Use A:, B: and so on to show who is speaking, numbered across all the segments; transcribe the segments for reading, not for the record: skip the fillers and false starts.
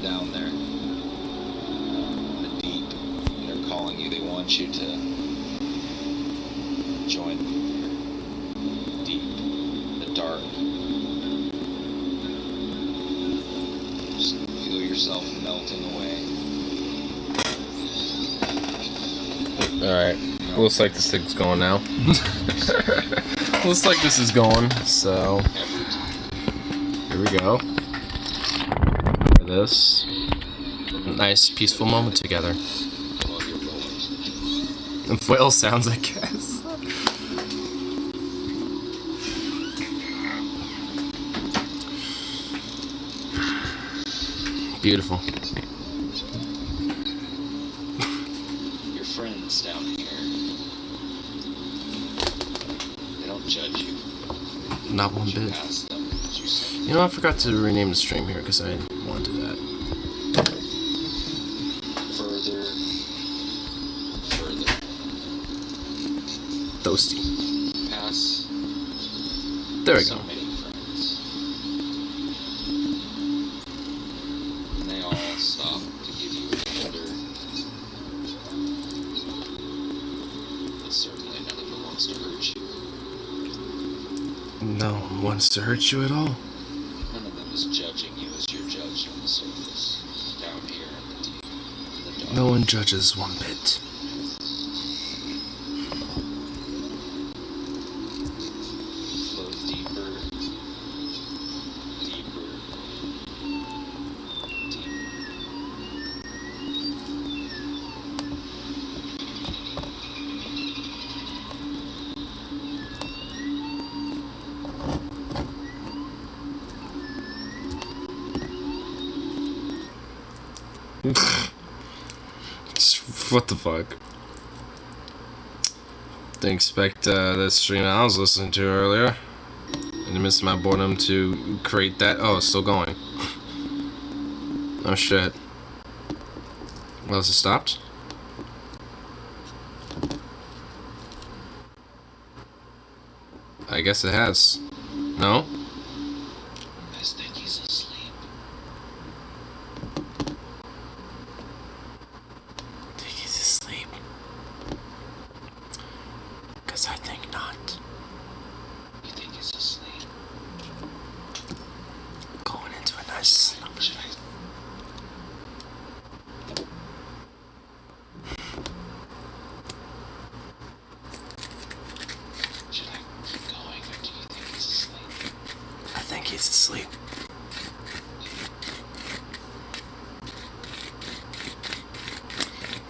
A: down there. The deep. They're calling you. They want you to join them there. Deep. The dark. Just feel yourself melting away.
B: Alright. Looks like this thing's going now. Looks like this is going, so here we go. For this nice peaceful moment together. And whale sounds, I guess. Beautiful.
A: Your friends down here. They don't judge you.
B: Not one bit. You know, I forgot to rename the stream here because I wanted to do that.
A: Further.
B: Toasty.
A: Pass.
B: There we
A: So
B: go.
A: many friends. And they all stop to give you a shoulder. But certainly none of them wants to hurt you.
B: No one wants to hurt you at all.
A: None of them is judging you as you're judged on the surface. Down here in the deep. In the dark.
B: No one judges one bit.
A: Flow deeper. Deeper. Deeper.
B: What the fuck? Didn't expect the stream I was listening to earlier. In the midst of my boredom to create that. Oh, it's still going. Oh shit. Well, has it stopped? I guess it has. No?
A: I think he's asleep.
B: I think he's asleep. Cause I think not.
A: You think he's asleep?
B: Going into a nice slumber.
A: Should I? Should I keep going, or do you think he's asleep?
B: I think he's asleep.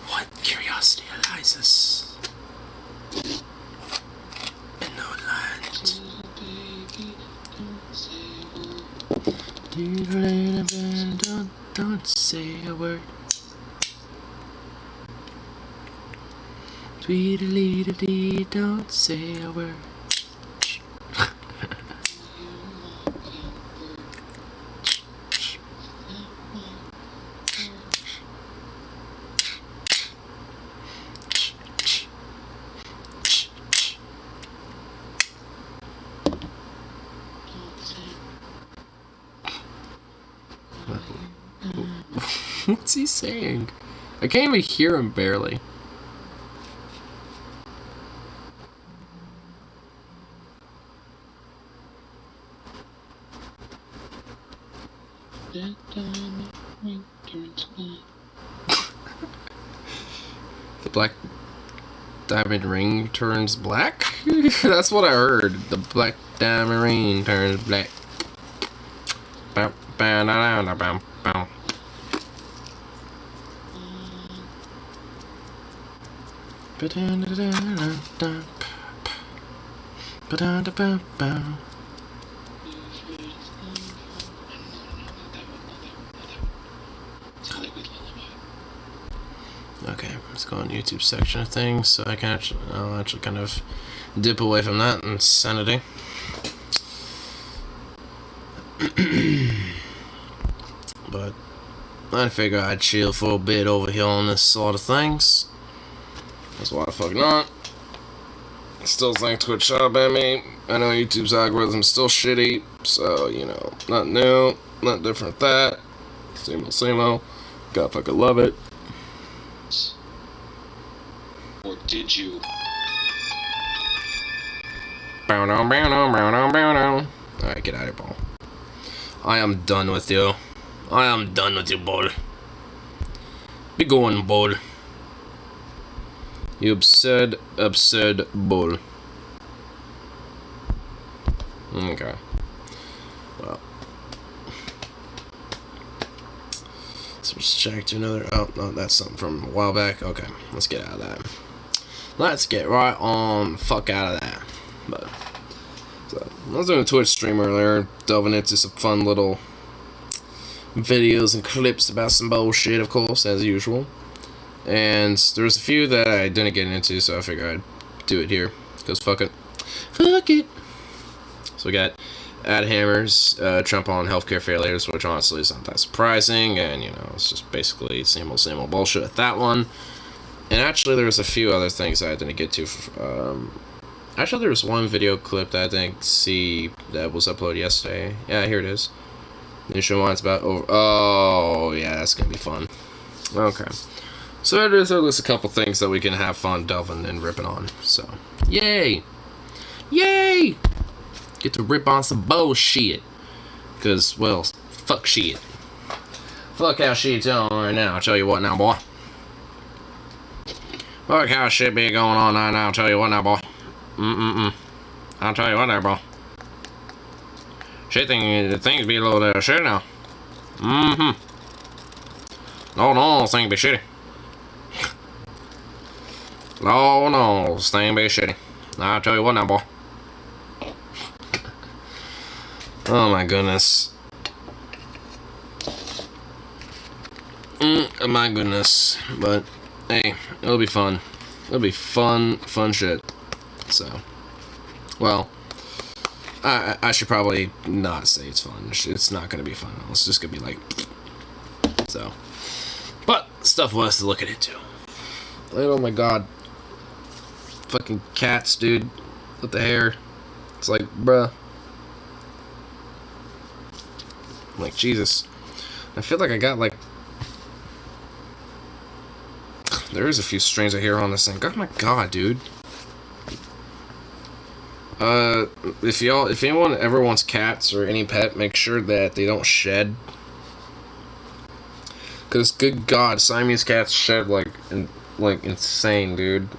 B: What curiosity arises in no land?
A: Little baby, don't say a word.
B: Don't say a word. Tweedledee, don't say a word. What's he saying? I can't even hear him barely.
A: That diamond ring turns black.
B: The black diamond ring turns black? That's what I heard. The black diamond ring turns black. Bow, bow, da, da, bow, bow. Ba-da-da-da-da-da. Ba-da-da-ba-ba. Okay, let's go on YouTube section of things so I can I'll actually kind of dip away from that insanity. But I figure I'd chill for a bit over here on this sort of things. That's why the fuck not. Still think Twitch shot at me. I know YouTube's algorithm's still shitty, so you know, not new, not different with that. Same old. Gotta fucking love it.
A: Or did you?
B: Alright, get out of here, ball. I am done with you. I am done with you, ball. Be going, ball. You absurd ball. Okay. Well. So let's check to another. Oh, no, that's something from a while back. Okay, let's get out of that. Let's get right on the fuck out of that. But so I was doing a Twitch stream earlier, delving into some fun little videos and clips about some bullshit, of course, as usual. And there was a few that I didn't get into, so I figured I'd do it here. Because fuck it. Fuck it. So we got Ad Hammer's Trump on healthcare failures, which honestly is not that surprising, and you know, it's just basically same old bullshit with that one. And actually there was a few other things that I didn't get to. Actually there was one video clip that I didn't see that was uploaded yesterday. Yeah, here it is. Initial one's about over. Oh yeah, that's gonna be fun. Okay. So there's a couple things that we can have fun delving and ripping on. So yay! Yay! Get to rip on some bullshit. Because, well, fuck shit. Fuck how shit's on right now. I'll tell you what now, boy. Fuck how shit be going on right now. I'll tell you what now, boy. I'll tell you what now, bro. Shit things be a little shit now. No, things be shitty. No, things be shitty. I'll tell you what now, boy. Oh my goodness. My goodness. But, hey, it'll be fun. It'll be fun shit. So, well, I should probably not say it's fun. It's not gonna be fun. It's just gonna be like, so. But, stuff worth looking into. Oh my god. Fucking cats, dude. With the hair. It's like, bruh. Like, Jesus. I feel like I got, like... There is a few strains of hair on this thing. Oh my god, dude. If anyone ever wants cats or any pet, make sure that they don't shed. Because, good god, Siamese cats shed like insane, dude.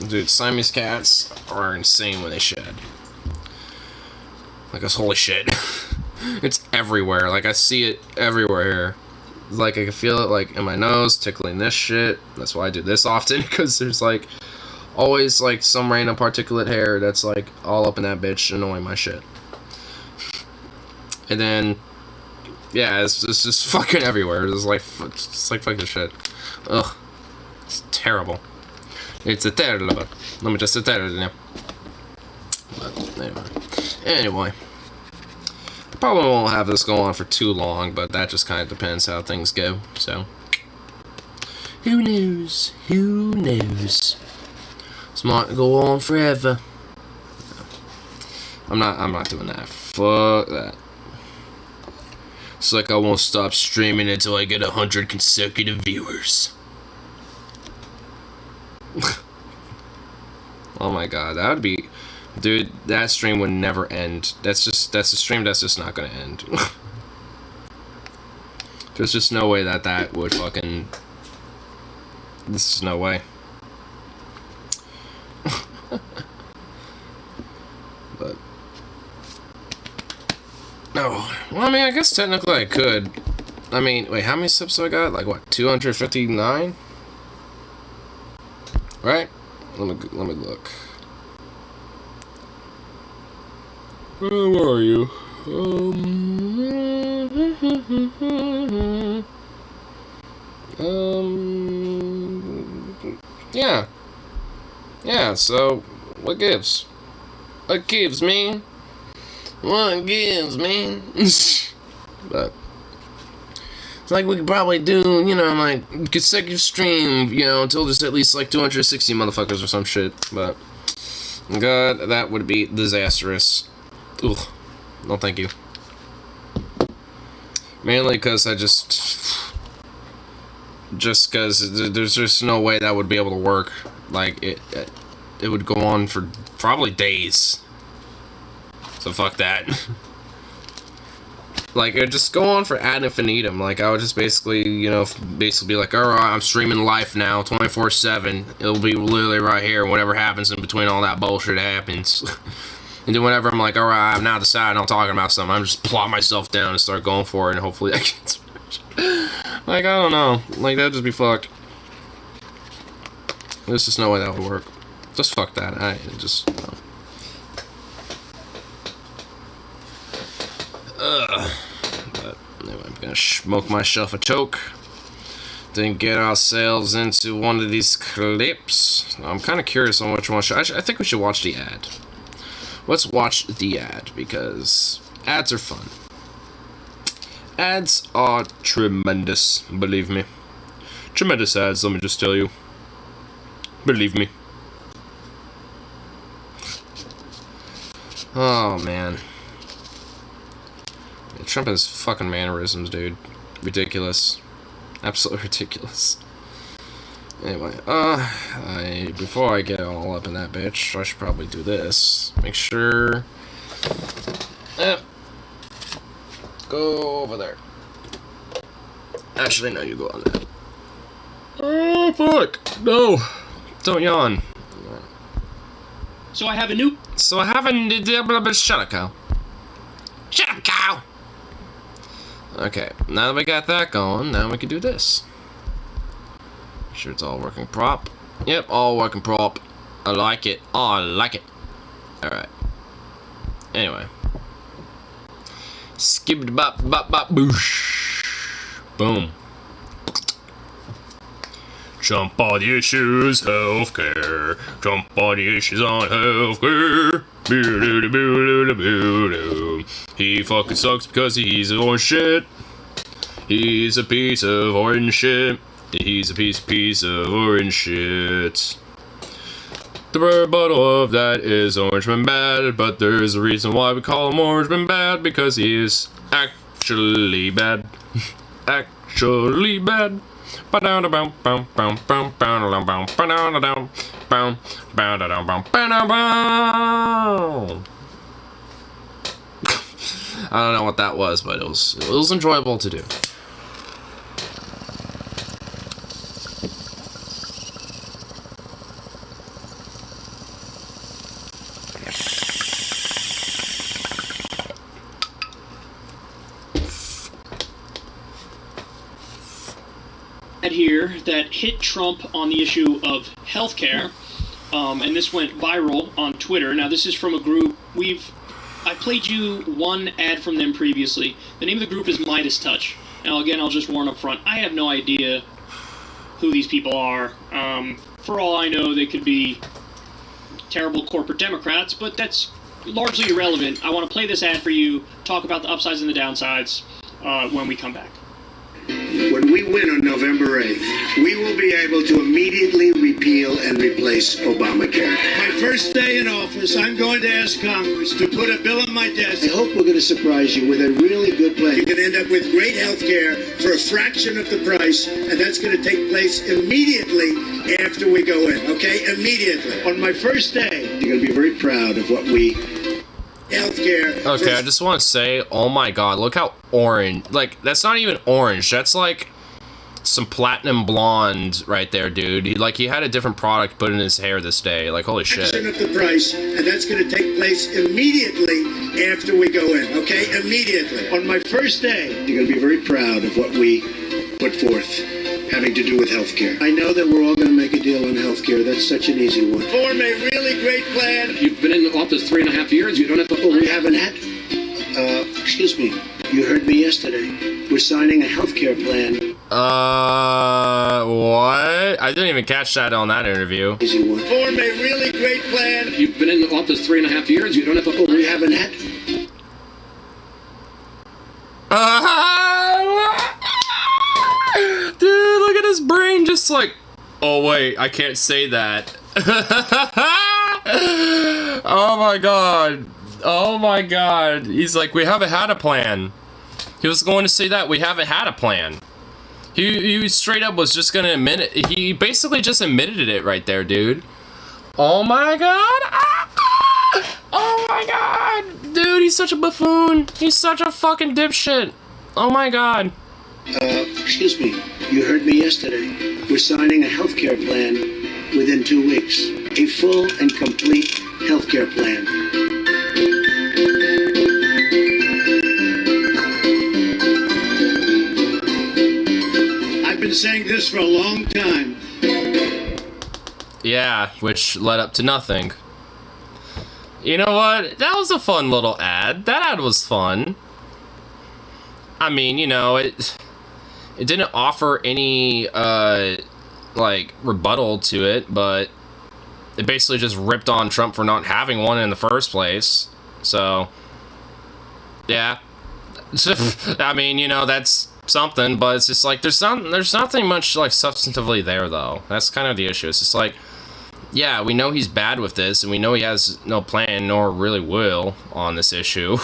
B: Dude, Siamese cats are insane when they shed. Like, holy shit. It's everywhere. Like, I see it everywhere here. Like, I can feel it, like, in my nose, tickling this shit. That's why I do this often, because there's, like, always, like, some random particulate hair that's, like, all up in that bitch, annoying my shit. And then, yeah, it's just fucking everywhere. It's like fucking shit. Ugh. It's terrible. It's a terrible. Let me just say terrible. But, anyway. Probably won't have this go on for too long, but that just kind of depends how things go, so. Who knows? Who knows? This might go on forever. I'm not doing that. Fuck that. It's like I won't stop streaming until I get 100 consecutive viewers. Oh my god, that would be... Dude, that stream would never end. That's a stream that's just not gonna end. There's just no way that would fucking... There's just no way. But... No. Well, I mean, I guess technically I could. I mean, wait, how many subs do I got? Like, what, 259? Right? Let me look. Where are you? Yeah. Yeah, so, what gives? What gives, man? What gives, man? But, it's like we could probably do, you know, like, consecutive stream, you know, until there's at least, like, 260 motherfuckers or some shit, but, God, that would be disastrous. Ugh. No, thank you. Mainly because I just because there's just no way that would be able to work. Like, it would go on for probably days. So fuck that. Like, it'd just go on for ad infinitum. Like, I would just basically, you know, be like, alright, I'm streaming live now, 24/7. It'll be literally right here. Whatever happens in between all that bullshit happens. And then whenever I'm like, alright, I'm now deciding I'm talking about something, I'm just plot myself down and start going for it, and hopefully I can smash. Like, I don't know. Like, that'd just be fucked. There's just no way that would work. Just fuck that. No. But anyway, I'm gonna smoke myself a choke. Then get ourselves into one of these clips. I'm kind of curious on which one. I think we should watch the ad. Let's watch the ad, because ads are fun. Ads are tremendous, believe me. Tremendous ads, let me just tell you. Believe me. Oh, man. Trump has fucking mannerisms, dude. Ridiculous. Absolutely ridiculous. Anyway, before I get all up in that bitch, I should probably do this. Make sure... Go over there. Actually, no, you go on there. Oh, fuck! No! Don't yawn.
C: So I have a new...
B: Shut up, cow. Shut up, cow! Okay, now that we got that going, now we can do this. Make sure it's all working prop. Yep, all working prop. I like it. Oh, I like it. Alright. Anyway. Skibbity bop bop bop boosh. Boom. Jump on the issues, healthcare. Jump on the issues on healthcare. He fucking sucks because he's orange shit. He's a piece of orange shit. He's a piece of orange shit. The rebuttal of that is Orangeman bad, but there's a reason why we call him Orangeman bad, because he is actually bad. Actually bad. I don't know what that was, but it was enjoyable to do.
C: Here that hit Trump on the issue of healthcare, and this went viral on Twitter. Now, this is from a group I played you one ad from them previously. The name of the group is Midas Touch. Now, again, I'll just warn up front, I have no idea who these people are. For all I know, they could be terrible corporate Democrats, but that's largely irrelevant. I want to play this ad for you, talk about the upsides and the downsides when we come back.
D: When we win on November 8th, we will be able to immediately repeal and replace Obamacare. My first day in office, I'm going to ask Congress to put a bill on my desk. I hope we're going to surprise you with a really good plan. You can end up with great health care for a fraction of the price, and that's going to take place immediately after we go in, okay? Immediately. On my first day, you're going to be very proud of what we... Healthcare.
B: Okay, I just want to say, oh my god, look how orange. Like, that's not even orange. That's like some platinum blonde right there, dude. He had a different product put in his hair this day. Like, holy shit.
D: Of the price, and that's going to take place immediately after we go in, okay? Immediately. On my first day, you're going to be very proud of what we put forth, having to do with healthcare. I know that we're all going to make a deal on healthcare. That's such an easy one. Form a really great plan.
E: You've been in office 3.5 years. You don't have to...
D: Oh, we haven't had... excuse me. You heard me yesterday. We're signing a healthcare plan.
B: What? I didn't even catch that on that interview.
D: Easy one. Form a really great plan.
E: You've been in office 3.5 years. You don't have to...
D: Oh, we haven't had...
B: Dude, look at his brain just like, oh wait, I can't say that. Oh my god. Oh my god. He's like, we haven't had a plan. He was going to say that we haven't had a plan. He straight up was just gonna admit it. He basically just admitted it right there, dude. Oh my god! Oh my god! Dude, he's such a buffoon. He's such a fucking dipshit. Oh my god.
D: Excuse me. You heard me yesterday. We're signing a healthcare plan within 2 weeks. A full and complete healthcare plan. I've been saying this for a long time.
B: Yeah, which led up to nothing. You know what? That was a fun little ad. That ad was fun. I mean, you know, it didn't offer any like rebuttal to it, but it basically just ripped on Trump for not having one in the first place. So yeah. I mean, you know, that's something, but it's just like there's nothing much like substantively there though. That's kind of the issue. It's just like, yeah, we know he's bad with this, and we know he has no plan, nor really will, on this issue.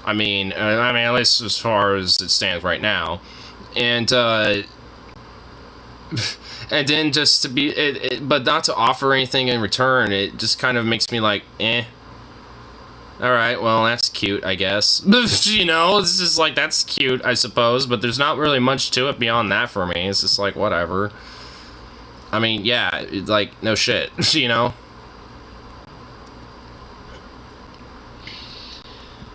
B: I mean, at least as far as it stands right now, and then just to be, but not to offer anything in return, it just kind of makes me like, eh. All right, well, that's cute, I guess. You know, it's just like, that's cute, I suppose, but there's not really much to it beyond that for me. It's just like, whatever. I mean, yeah, like, no shit, you know?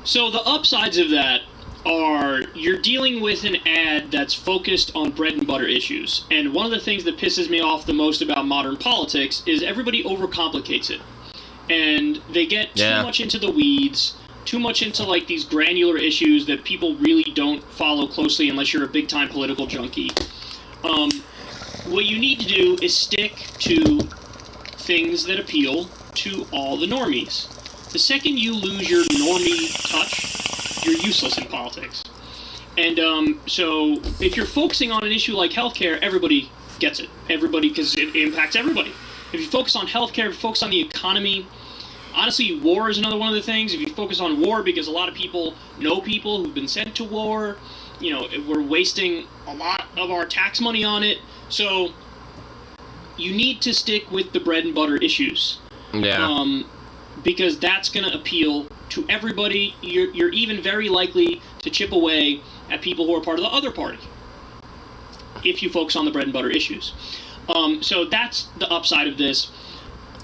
C: So the upsides of that are you're dealing with an ad that's focused on bread and butter issues. And one of the things that pisses me off the most about modern politics is everybody overcomplicates it. And they get too much into the weeds, too much into like these granular issues that people really don't follow closely unless you're a big-time political junkie. What you need to do is stick to things that appeal to all the normies. The second you lose your normie touch, you're useless in politics. And so if you're focusing on an issue like healthcare, everybody gets it. Everybody, because it impacts everybody. If you focus on healthcare, if you focus on the economy, honestly, war is another one of the things. If you focus on war, because a lot of people know people who've been sent to war, you know, we're wasting a lot of our tax money on it. So you need to stick with the bread and butter issues.
B: Yeah.
C: Because that's going to appeal to everybody. You're even very likely to chip away at people who are part of the other party if you focus on the bread and butter issues. So that's the upside of this.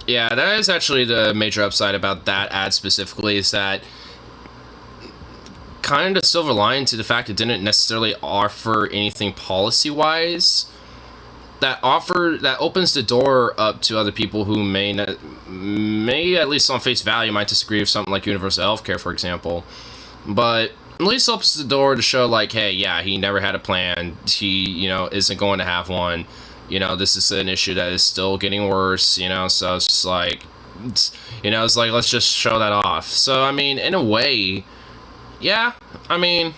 B: Yeah, that is actually the major upside about that ad specifically, is that kind of silver lining to the fact it didn't necessarily offer anything policy-wise. That opens the door up to other people who may at least on face value might disagree with something like universal healthcare, for example, but at least opens the door to show like, hey, yeah, he never had a plan. He, you know, isn't going to have one. You know, this is an issue that is still getting worse. You know, so it's just like, it's like, let's just show that off. So I mean, in a way, yeah, I mean.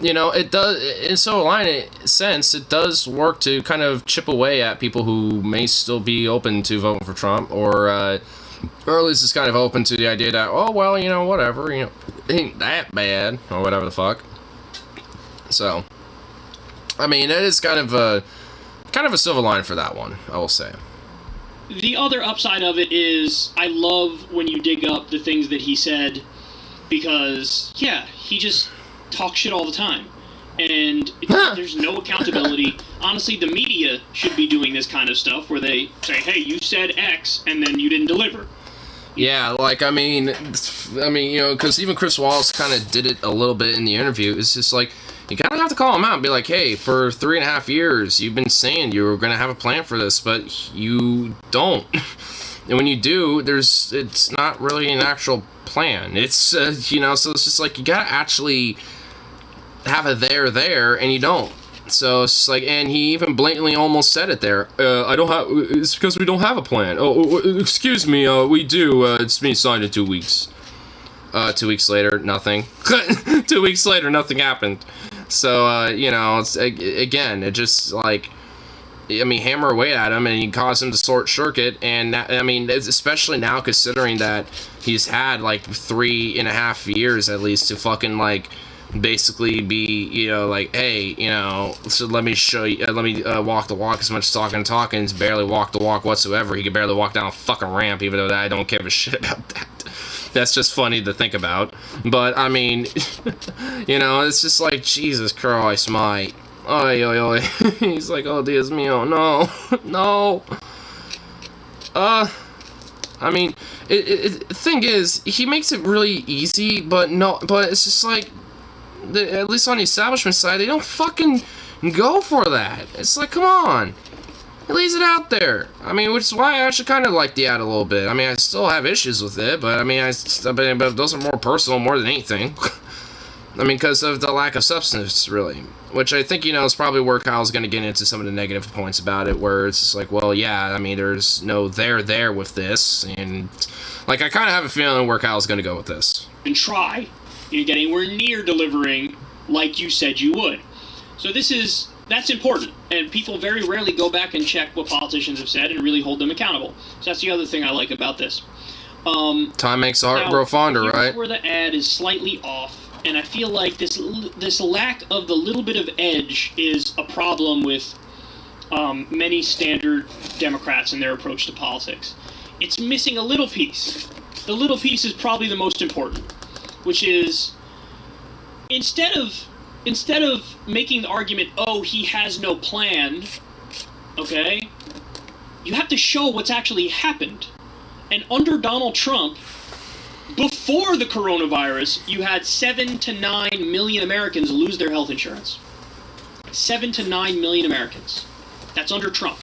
B: You know, it does, in so line sense, it does work to kind of chip away at people who may still be open to voting for Trump, or at least it's kind of open to the idea that, oh, well, you know, whatever, you know, it ain't that bad, or whatever the fuck. So, I mean, it is kind of a silver line for that one, I will say.
C: The other upside of it is, I love when you dig up the things that he said, because, yeah, he just talk shit all the time, and there's no accountability. Honestly, the media should be doing this kind of stuff where they say, hey, you said X and then you didn't deliver.
B: Yeah, like, I mean, you know, because even Chris Wallace kind of did it a little bit in the interview. It's just like, you kind of have to call him out and be like, hey, for 3.5 years you've been saying you were going to have a plan for this, but you don't. And when you do, it's not really an actual plan. It's you know, so it's just like, you gotta actually have a there, and you don't. So it's like, and he even blatantly almost said it there. It's because we don't have a plan. Oh, excuse me, we do. It's being signed in 2 weeks. 2 weeks later, nothing. 2 weeks later, nothing happened. So, you know, it's, again, it just, like, I mean, hammer away at him, and you cause him to short circuit, and that, I mean, especially now considering that he's had, like, 3.5 years, at least, to fucking, like, basically be, like, hey, so let me show you, let me walk the walk as much as talking. He's barely walk the walk whatsoever. He can barely walk down a fucking ramp, even though I don't give a shit about that. That's just funny to think about. But, I mean, it's just like, Jesus Christ, mate. Oi, oi, oi. He's like, oh, Dios mío, no. No. I mean, the thing is, he makes it really easy, but it's just like, at least on the establishment side, they don't fucking go for that. It's like, come on. He lays it out there. I mean, which is why I actually kind of like the ad a little bit. I mean, I still have issues with it, but I mean, but those are more personal more than anything. I mean, because of the lack of substance, really. Which I think, is probably where Kyle's going to get into some of the negative points about it, where it's just like, well, yeah, I mean, there's no there with this, and, like, I kind of have a feeling where Kyle's going to go with this.
C: And try to get anywhere near delivering like you said you would. So that's important, and people very rarely go back and check what politicians have said and really hold them accountable. So that's the other thing I like about this.
B: Time makes the heart grow fonder, right?
C: Where the ad is slightly off, and I feel like this lack of the little bit of edge is a problem with many standard Democrats and their approach to politics. It's missing a little piece. The little piece is probably the most important, which is instead of making the argument, oh, he has no plan, okay, you have to show what's actually happened. And under Donald Trump, before the coronavirus, you had 7 to 9 million Americans lose their health insurance. 7 to 9 million Americans. That's under Trump.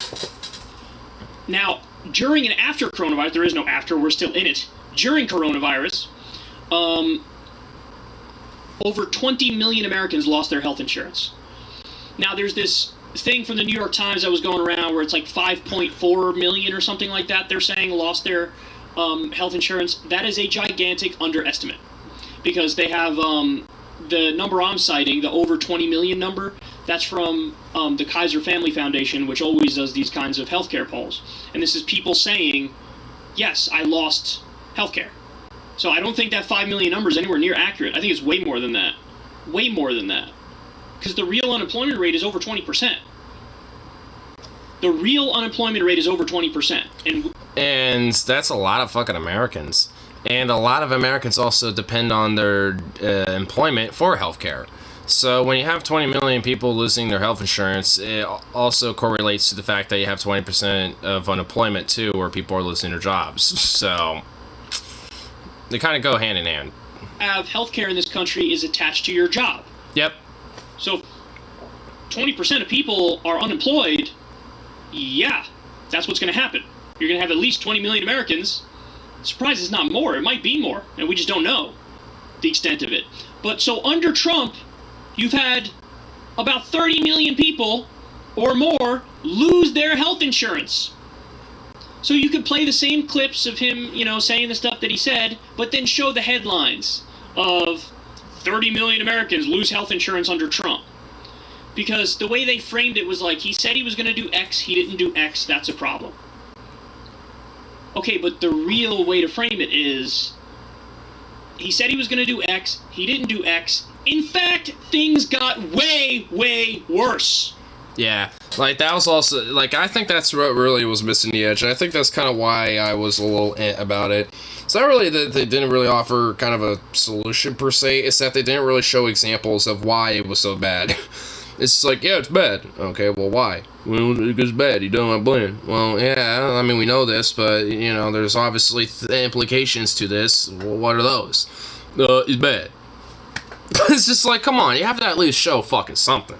C: Now, during and after coronavirus, there is no after, we're still in it. During coronavirus, over 20 million Americans lost their health insurance. Now, there's this thing from the New York Times that was going around where it's like 5.4 million or something like that, they're saying, lost their health insurance. That is a gigantic underestimate, because they have the number I'm citing, the over 20 million number, that's from the Kaiser Family Foundation, which always does these kinds of healthcare polls. And this is people saying, yes, I lost healthcare. So I don't think that 5 million number is anywhere near accurate. I think it's way more than that. Way more than that. Because the real unemployment rate is over 20%. The real unemployment rate is over 20%.
B: And that's a lot of fucking Americans. And a lot of Americans also depend on their employment for healthcare. So when you have 20 million people losing their health insurance, it also correlates to the fact that you have 20% of unemployment too, where people are losing their jobs. So they kind of go hand in hand.
C: Healthcare in this country is attached to your job.
B: Yep.
C: So 20% of people are unemployed. Yeah, that's what's going to happen. You're going to have at least 20 million Americans. Surprised it's not more. It might be more, and we just don't know the extent of it. But so under Trump, you've had about 30 million people or more lose their health insurance. So you could play the same clips of him, saying the stuff that he said, but then show the headlines of 30 million Americans lose health insurance under Trump. Because the way they framed it was like, he said he was going to do X, he didn't do X, that's a problem. Okay, but the real way to frame it is, he said he was going to do X, he didn't do X. In fact, things got way, way worse.
B: Yeah, like that was also, like, I think that's what really was missing the edge, and I think that's kind of why I was a little about it. It's not really that they didn't really offer kind of a solution per se, it's that they didn't really show examples of why it was so bad. It's just like, yeah, it's bad. Okay, well, why? Well, it's bad. You don't have blame. Well, yeah, I mean, we know this, but, there's obviously implications to this. Well, what are those? It's bad. It's just like, come on, you have to at least show fucking something.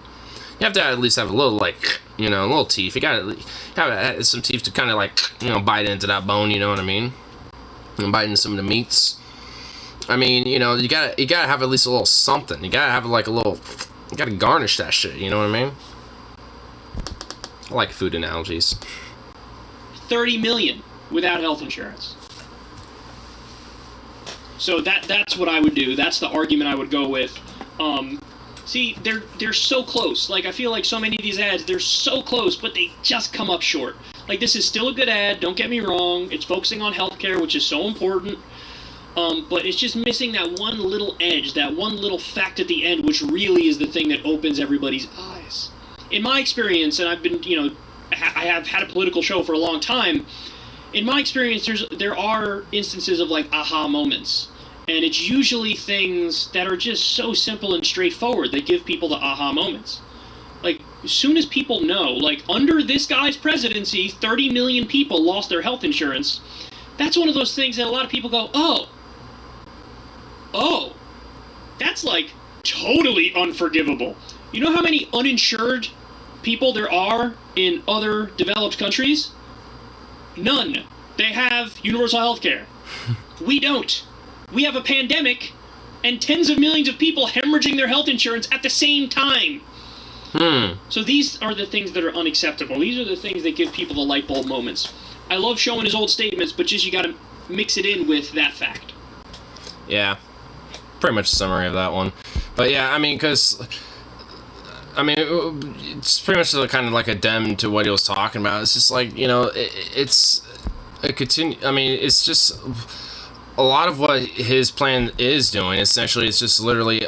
B: You have to at least have a little, like, a little teeth. You gotta have some teeth to kind of, like, bite into that bone, you know what I mean? And bite into some of the meats. I mean, you gotta have at least a little something. You gotta have, like, a little... You gotta garnish that shit, you know what I mean? I like food analogies.
C: 30 million without health insurance. So that's what I would do. That's the argument I would go with. See, they're so close. Like, I feel like so many of these ads, they're so close, but they just come up short. Like, this is still a good ad, don't get me wrong. It's focusing on healthcare, which is so important. But it's just missing that one little edge, that one little fact at the end, which really is the thing that opens everybody's eyes. In my experience, and I've been, I have had a political show for a long time. In my experience, there are instances of like aha moments, and it's usually things that are just so simple and straightforward that give people the aha moments. Like, as soon as people know, like, under this guy's presidency, 30 million people lost their health insurance, that's one of those things that a lot of people go, oh, that's, like, totally unforgivable. You know how many uninsured people there are in other developed countries? None. They have universal health care. We don't. We have a pandemic and tens of millions of people hemorrhaging their health insurance at the same time. So these are the things that are unacceptable. These are the things that give people the light bulb moments. I love showing his old statements, but just you gotta mix it in with that fact.
B: Yeah. Pretty much a summary of that one. But yeah, I mean, because... I mean, it's pretty much kind of like a dem to what he was talking about. It's just like, it's a continue. I mean, it's just a lot of what his plan is doing. Essentially, it's just literally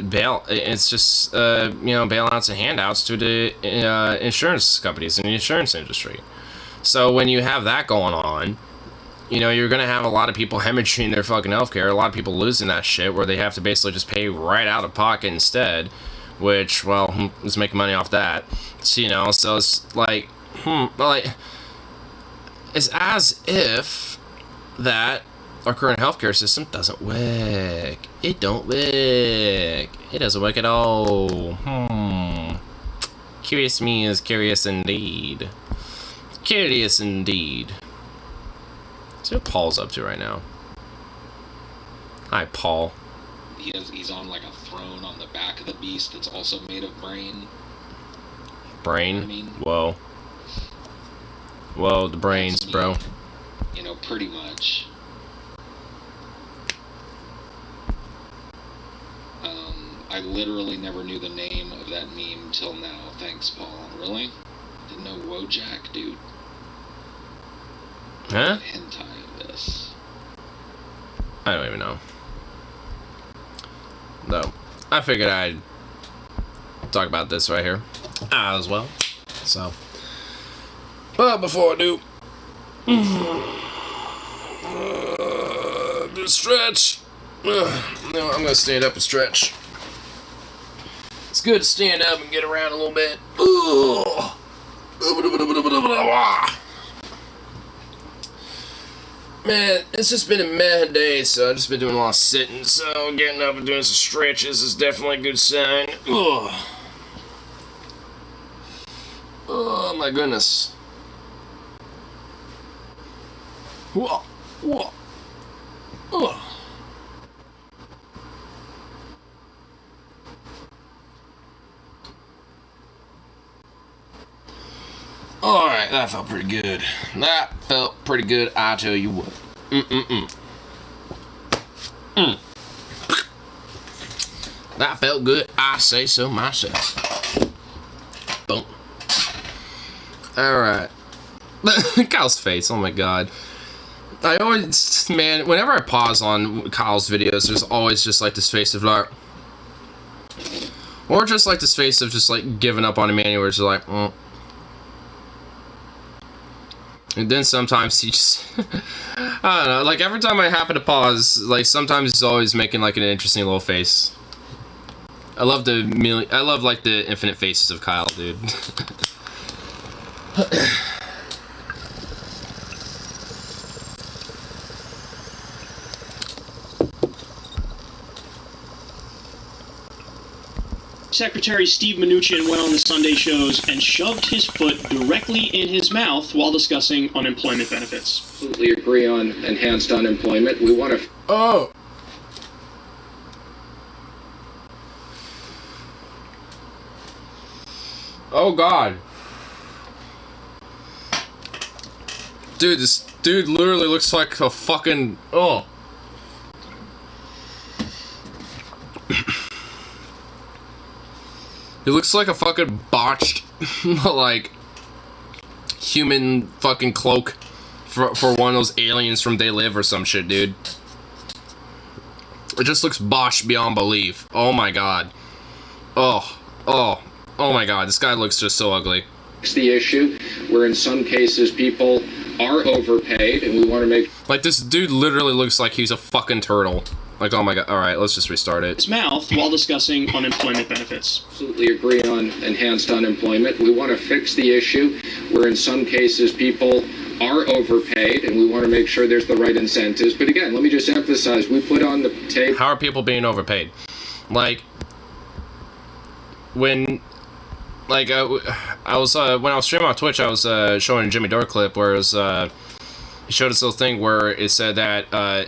B: bail. It's just bailouts and handouts to the insurance companies and the insurance industry. So when you have that going on, you're gonna have a lot of people hemorrhaging their fucking healthcare. A lot of people losing that shit where they have to basically just pay right out of pocket instead. Which, well, let's make money off that. So, so it's like, it's as if that our current healthcare system doesn't work. It don't work. It doesn't work at all. Curious me is curious indeed. Curious indeed. See what Paul's up to right now. Hi, Paul.
A: He's on like a throne on the back of the beast that's also made of brain.
B: Brain?
A: I mean,
B: Whoa, the brains, bro.
A: Pretty much. I literally never knew the name of that meme till now. Thanks, Paul. Really? Didn't know Wojak, dude.
B: Huh?
A: Hentai of this.
B: I don't even know. Though, I figured I'd talk about this right here as well. So, but before I do, do a stretch. No, I'm gonna stand up and stretch. It's good to stand up and get around a little bit. Man, it's just been a mad day, so I've just been doing a lot of sitting, so getting up and doing some stretches is definitely a good sign. Oh my goodness. Whoa. Alright, that felt pretty good. That felt pretty good, I tell you what. That felt good, I say so myself. Boom. Alright. Kyle's face, oh my god. I always, man, whenever I pause on Kyle's videos, there's always just like this face of like, or just like this face of just like giving up on a man where it's like, And then sometimes he just, I don't know, like every time I happen to pause, like sometimes he's always making like an interesting little face. I love like the infinite faces of Kyle, dude.
C: Secretary Steve Mnuchin went on the Sunday shows and shoved his foot directly in his mouth while discussing unemployment benefits.
E: Absolutely agree on enhanced unemployment. We want to...
B: Oh! Oh god. Dude, this dude literally looks like a fucking... Oh. He looks like a fucking botched, like, human fucking cloak for one of those aliens from They Live or some shit, dude. It just looks bosh beyond belief. Oh my god. Oh my god, this guy looks just so ugly.
E: It's the issue where in some cases people are overpaid, and we want to make...
B: Like, this dude literally looks like he's a fucking turtle. Like, oh my god. Alright, let's just restart it.
C: His mouth while discussing unemployment benefits.
E: Absolutely agree on enhanced unemployment. We want to fix the issue where in some cases people are overpaid, and we want to make sure there's the right incentives. But again, let me just emphasize, we put on the table...
B: How are people being overpaid? Like, when... Like, I was, when I was streaming on Twitch, I was showing a Jimmy Dore clip where it was, he showed this little thing where it said that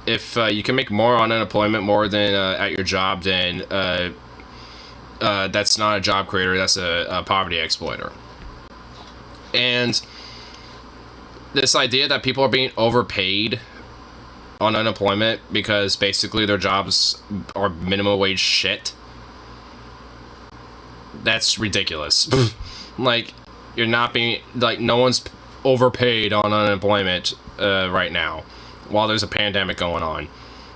B: if you can make more on unemployment, more than at your job, then that's not a job creator, that's a poverty exploiter. And this idea that people are being overpaid on unemployment because basically their jobs are minimum wage shit, that's ridiculous. Like, you're not being, like, no one's overpaid on unemployment right now while there's a pandemic going on.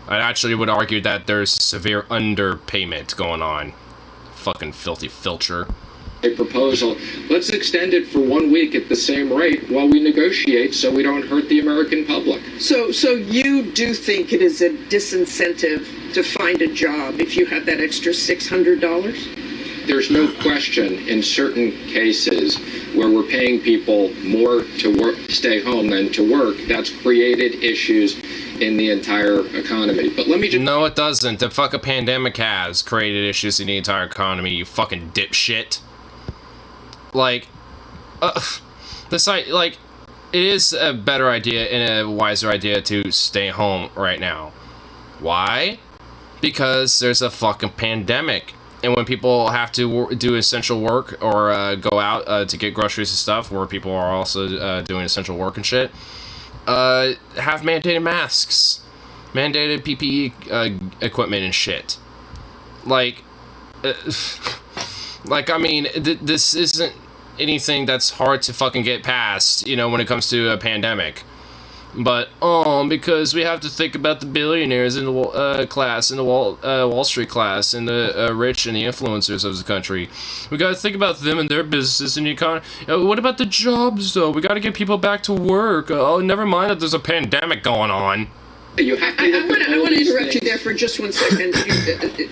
B: I actually would argue that there's severe underpayment going on. Fucking filthy filcher.
E: A proposal. Let's extend it for 1 week at the same rate while we negotiate so we don't hurt the American public.
F: So you do think it is a disincentive to find a job if you have that extra $600?
E: There's no question in certain cases where we're paying people more to work, stay home than to work, that's created issues in the entire economy. But let me just...
B: No, it doesn't. The fucking pandemic has created issues in the entire economy, you fucking dipshit. Like, like, it is a better idea and a wiser idea to stay home right now. Why? Because there's a fucking pandemic. And when people have to do essential work or go out to get groceries and stuff, where people are also doing essential work and shit, have mandated masks, mandated PPE equipment and shit. Like, I mean, this isn't anything that's hard to fucking get past, you know, when it comes to a pandemic. But, because we have to think about the billionaires in the class, in the Wall Street class, and the rich and the influencers of the country. We gotta think about them and their businesses and the economy. What about the jobs, though? We gotta get people back to work. Oh, never mind that there's a pandemic going on.
F: I want to interrupt you there for just 1 second.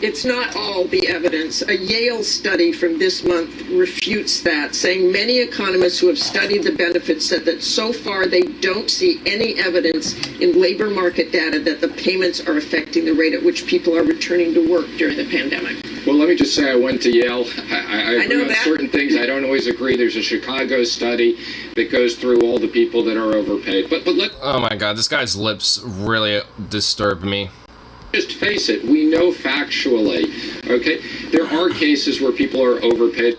F: It's not all the evidence. A Yale study from this month refutes that, saying many economists who have studied the benefits said that so far they don't see any evidence in labor market data that the payments are affecting the rate at which people are returning to work during the pandemic.
E: Well, let me just say I went to Yale. I
F: know
E: agree on
F: that.
E: certain things. I don't always agree. There's a Chicago study that goes through all the people that are overpaid. But let...
B: Oh my god, this guy's lips really disturb me.
E: Just face it, we know factually, okay? There are cases where people are overpaid.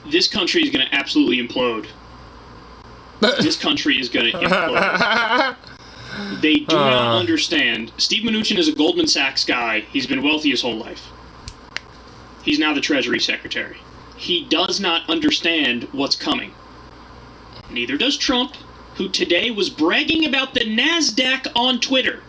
C: This country is going to absolutely implode. This country is going to implode. They do not understand. Steve Mnuchin is a Goldman Sachs guy. He's been wealthy his whole life. He's now the Treasury Secretary. He does not understand what's coming. Neither does Trump, who today was bragging about the NASDAQ on Twitter.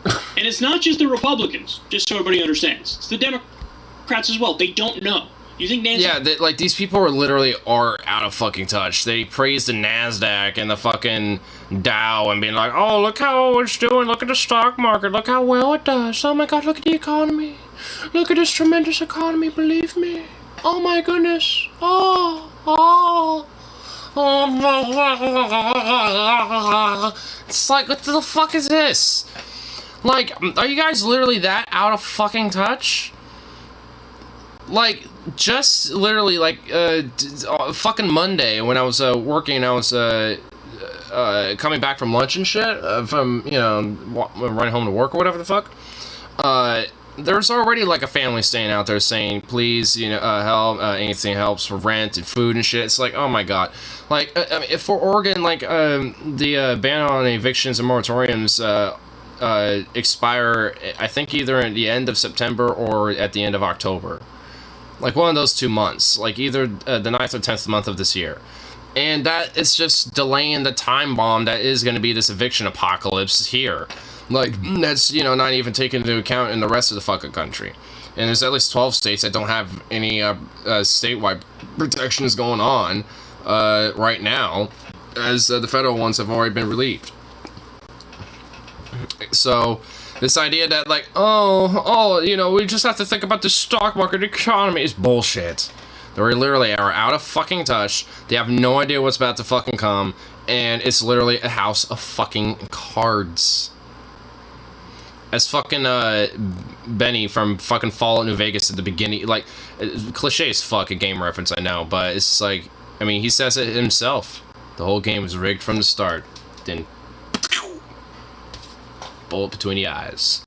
C: And it's not just the Republicans, just so everybody understands. It's the Democrats as well. They don't know. You think Nancy...
B: Yeah, like, these people are literally out of fucking touch. They praise the NASDAQ and the fucking Dow and being like, oh, look how it's doing. Look at the stock market. Look how well it does. Oh my god, look at the economy. Look at this tremendous economy, believe me. Oh my goodness. It's like, what the fuck is this? Like, are you guys literally that out of fucking touch? Like, just literally, like, fucking Monday when I was working, I was coming back from lunch and shit, from, you know, running home to work or whatever the fuck. There's already, like, a family staying out there saying, please, you know, help, anything helps for rent and food and shit. It's like, oh my god. Like, I mean, for Oregon, like, the ban on evictions and moratoriums expire, I think, either at the end of September or at the end of October. Like, one of those 2 months. Like, either the 9th or 10th month of this year. And that is just delaying the time bomb that is going to be this eviction apocalypse here. Like, that's, you know, not even taken into account in the rest of the fucking country. And there's at least 12 states that don't have any statewide protections going on right now, as the federal ones have already been relieved. So, this idea that, like, oh, you know, we just have to think about the stock market economy is bullshit. They literally are out of fucking touch. They have no idea what's about to fucking come. And it's literally a house of fucking cards. As fucking Benny from fucking Fallout New Vegas at the beginning, like, cliche as fuck, a game reference, I know, but it's like, I mean, he says it himself. The whole game was rigged from the start. Then, bullet between the eyes.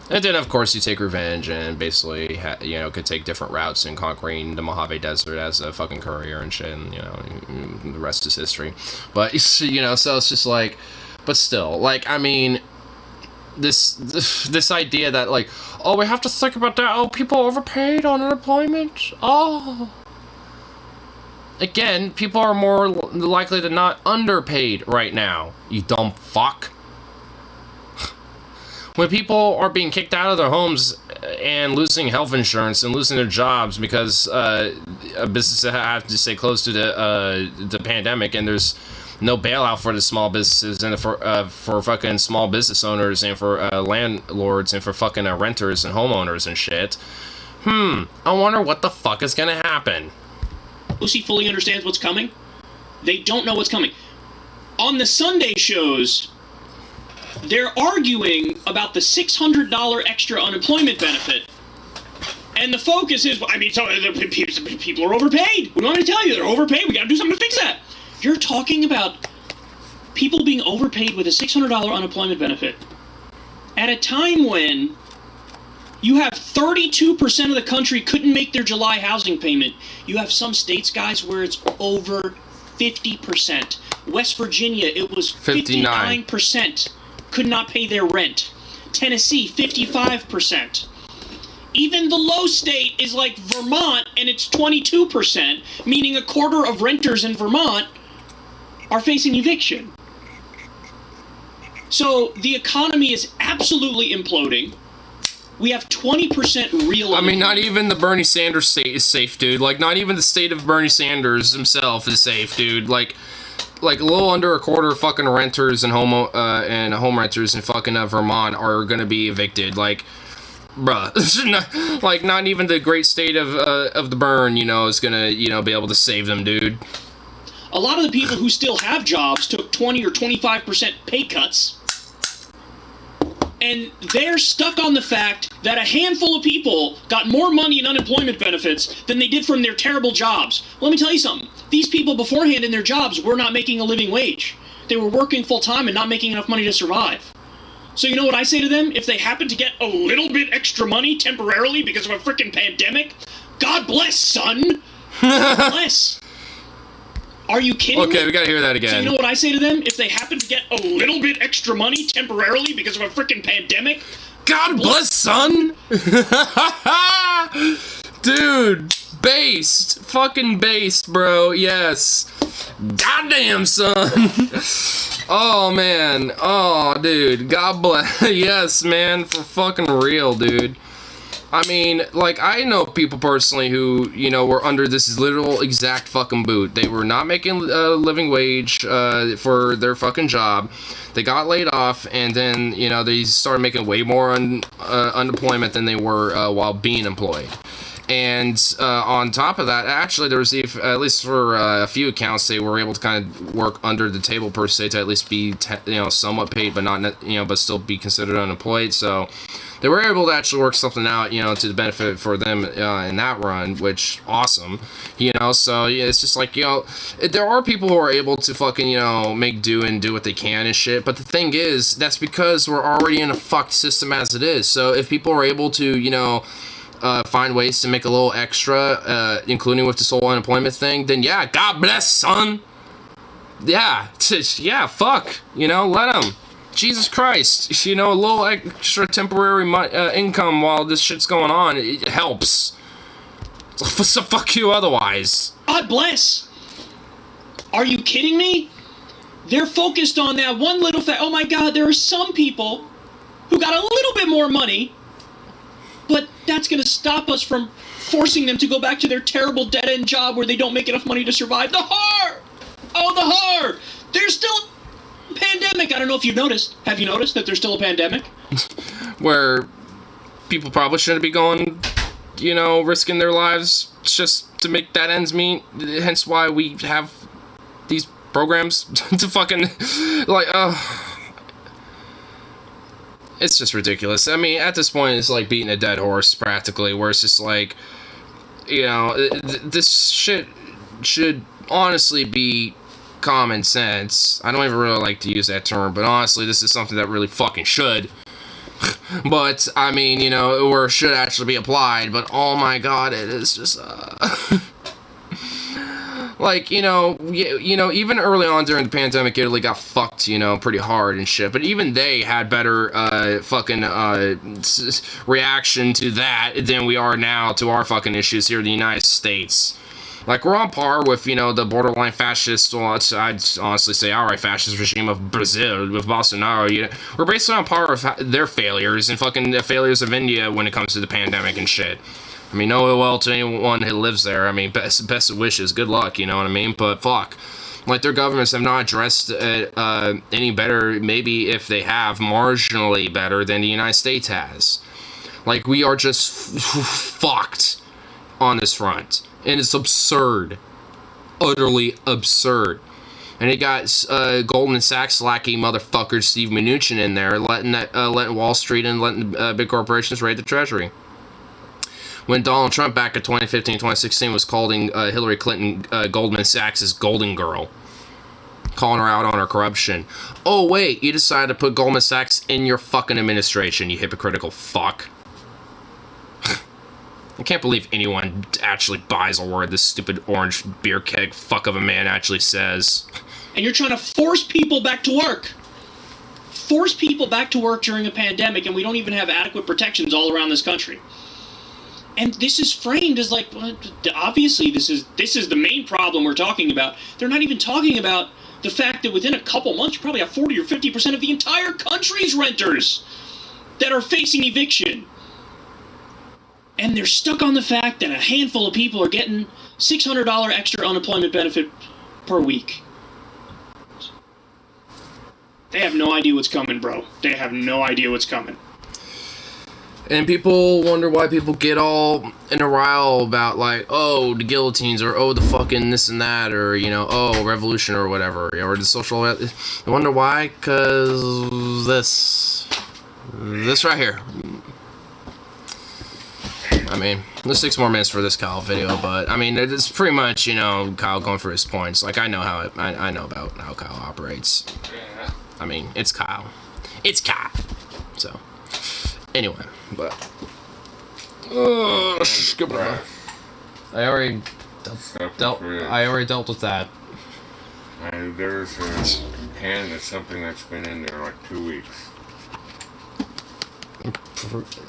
B: And then, of course, you take revenge and basically, you know, could take different routes in conquering the Mojave Desert as a fucking courier and shit, and, you know, the rest is history. But, you know, so it's just like, but still, like, I mean, this idea that, like, oh, we have to think about that, oh, people overpaid on unemployment, oh. Again, people are more likely than not underpaid right now, you dumb fuck. When people are being kicked out of their homes and losing health insurance and losing their jobs because businesses have to stay close to the pandemic, and there's no bailout for the small businesses and for fucking small business owners and for landlords and for fucking renters and homeowners and shit. I wonder what the fuck is gonna happen.
C: Lucy fully understands what's coming. They don't know what's coming. On the Sunday shows, they're arguing about the $600 extra unemployment benefit. And the focus is, I mean, so people are overpaid. What do you want me to tell you? They're overpaid. We gotta do something to fix that. You're talking about people being overpaid with a $600 unemployment benefit at a time when you have 32% of the country couldn't make their July housing payment. You have some states, guys, where it's over 50%. West Virginia, it was 59%. Could not pay their rent. Tennessee, 55%. Even the low state is like Vermont, and it's 22%, meaning a quarter of renters in Vermont are facing eviction. So the economy is absolutely imploding. We have 20% real.
B: I mean, not even the Bernie Sanders state is safe, dude. Like, not even the state of Bernie Sanders himself is safe, dude. Like a little under a quarter of fucking renters and home renters in fucking Vermont are gonna be evicted. Like, bruh, like, not even the great state of the burn, you know, is gonna, you know, be able to save them, dude.
C: A lot of the people who still have jobs took 20 or 25% pay cuts. And they're stuck on the fact that a handful of people got more money in unemployment benefits than they did from their terrible jobs. Let me tell you something. These people beforehand in their jobs were not making a living wage. They were working full-time and not making enough money to survive. So you know what I say to them? If they happen to get a little bit extra money temporarily because of a freaking pandemic, God bless, son. God bless. Are you kidding me?
B: Okay, we gotta hear that again.
C: So you know what I say to them? If they happen to get a little bit extra money temporarily because of a freaking pandemic,
B: God bless, son! Dude, based. Fucking based, bro. Yes. Goddamn, son. Oh, man. Oh, dude. God bless. Yes, man. For fucking real, dude. I mean, like, I know people personally who, you know, were under this literal exact fucking boot. They were not making a living wage for their fucking job. They got laid off, and then, you know, they started making way more unemployment than they were while being employed. And on top of that, actually, there was, at least for a few accounts, they were able to kind of work under the table per se to at least be, you know, somewhat paid, but not, you know, but still be considered unemployed. So they were able to actually work something out, you know, to the benefit for them in that run, which awesome, you know. So yeah, it's just like, you know, there are people who are able to fucking, you know, make do and do what they can and shit. But the thing is, that's because we're already in a fucked system as it is. So if people are able to, you know, find ways to make a little extra, including with this whole unemployment thing, then yeah, God bless, son. Yeah, yeah, fuck, you know, let them. Jesus Christ, you know, a little extra temporary income while this shit's going on, it helps. So fuck you otherwise.
C: God bless. Are you kidding me? They're focused on that one little fact. Oh my God, there are some people who got a little bit more money, but that's going to stop us from forcing them to go back to their terrible dead-end job where they don't make enough money to survive. The horror! Oh, the horror! There's still a pandemic. I don't know if you've noticed. Have you noticed that there's still a pandemic?
B: Where people probably shouldn't be going, you know, risking their lives just to make that ends meet. Hence why we have these programs to fucking, like, it's just ridiculous. I mean, at this point, it's like beating a dead horse, practically, where it's just like, you know, this shit should honestly be common sense. I don't even really like to use that term, but honestly, this is something that really fucking should. But, I mean, you know, or should actually be applied, but oh my God, it is just, like, you know, even early on during the pandemic, Italy got fucked, you know, pretty hard and shit. But even they had better reaction to that than we are now to our fucking issues here in the United States. Like, we're on par with, you know, the borderline fascist, well, I'd honestly say outright fascist regime of Brazil with Bolsonaro. You know, we're basically on par with their failures and fucking the failures of India when it comes to the pandemic and shit. I mean, no ill will to anyone who lives there. I mean, best wishes, good luck, you know what I mean? But fuck. Like, their governments have not addressed it any better, maybe if they have, marginally better than the United States has. Like, we are just fucked on this front. And it's absurd. Utterly absurd. And he got Goldman Sachs lackey motherfucker Steve Mnuchin in there, letting Wall Street and letting big corporations raid the Treasury. When Donald Trump back in 2015-2016 was calling Hillary Clinton Goldman Sachs' golden girl. Calling her out on her corruption. Oh wait, you decided to put Goldman Sachs in your fucking administration, you hypocritical fuck. I can't believe anyone actually buys a word this stupid orange beer keg fuck of a man actually says.
C: And you're trying to force people back to work. Force people back to work during a pandemic, and we don't even have adequate protections all around this country. And this is framed as like, well, obviously this is the main problem we're talking about. They're not even talking about the fact that within a couple months, you probably have 40 or 50% of the entire country's renters that are facing eviction. And they're stuck on the fact that a handful of people are getting $600 extra unemployment benefit per week. They have no idea what's coming, bro. They have no idea what's coming.
B: And people wonder why people get all in a rile about, like, oh, the guillotines, or oh, the fucking this and that, or, you know, oh, revolution, or whatever, or the social... I wonder why, because this right here. I mean, there's 6 more minutes for this Kyle video, but I mean, it's pretty much, you know, Kyle going for his points. Like, I know I know about how Kyle operates. I mean, it's Kyle. It's Kyle. So, anyway, but goodbye. I already dealt with that.
G: And there's a pan that's something that's been in there like 2 weeks.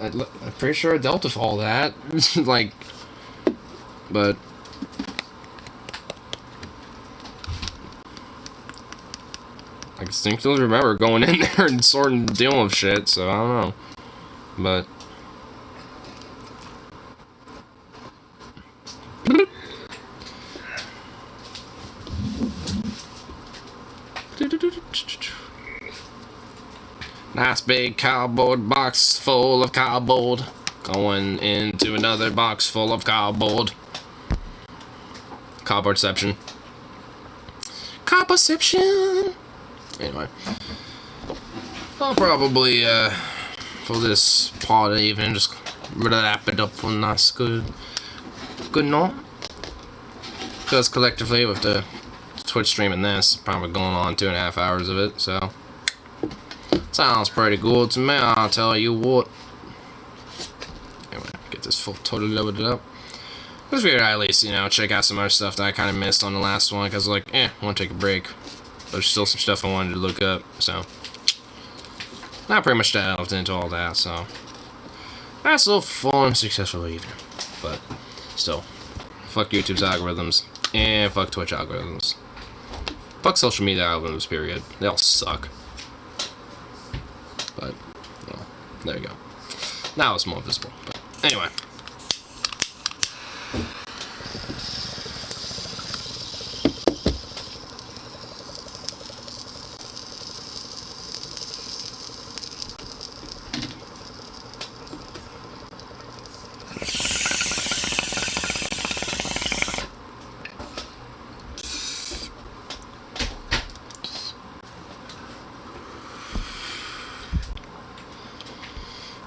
B: I'm pretty sure I dealt with all that. Like, but I distinctly remember going in there and sorting, dealing with shit, so I don't know. But nice big cardboard box full of cardboard. Going into another box full of cardboard. Cardboardception. Cardboardception! Anyway. I'll probably, for this part of the evening, just wrap it up for a nice good night. Because collectively, with the Twitch streaming this, probably going on 2.5 hours of it, so... Sounds pretty good to me, I'll tell you what. Anyway, get this full totally loaded up. Just figured I'd at least, you know, check out some other stuff that I kind of missed on the last one, because, like, I want to take a break. There's still some stuff I wanted to look up, so. Not pretty much delved into all that, so. That's a little fun, successful evening. But, still. Fuck YouTube's algorithms, and fuck Twitch algorithms. Fuck social media algorithms, period. They all suck. But, well, there you go. Now it's more visible. But anyway.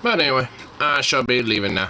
B: But anyway, I shall be leaving now.